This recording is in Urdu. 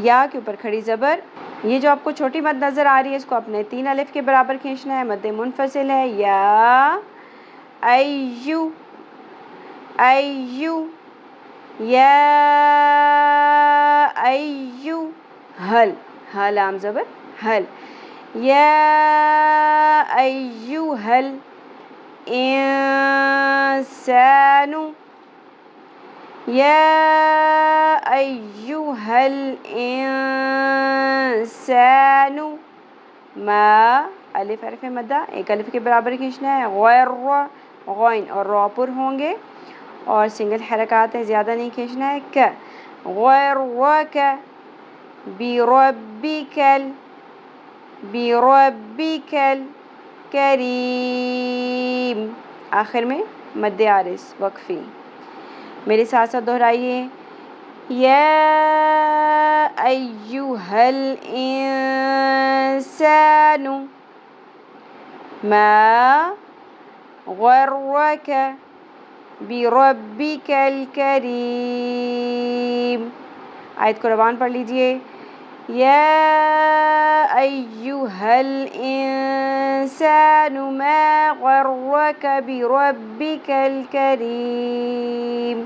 یا کے اوپر کھڑی زبر. یہ جو آپ کو چھوٹی مد نظر آ رہی ہے اس کو اپنے 3 الف کے برابر کھینچنا ہے. مد منفصل ہے. یا ایو ایو یا ایو. ہل ہا لام زبر ہل. یا ایوہل انسان یا ایوہل انسان. ما الف حرف مدہ ایک الف کے برابر کھینچنا ہے. غیر غین اور را پر ہوں گے اور سنگل حرکات ہے, زیادہ نہیں کھینچنا ہے. ک غیر کا بربکل بربکل کریم. آخر میں مد عارض وقفی. میرے ساتھ ساتھ دہرائیے. یا ایوہل انسان ما غرک بربک الکریم. آیت کو روان پڑھ لیجئے. یا ایوہل انسان ما غرک بربک الکریم.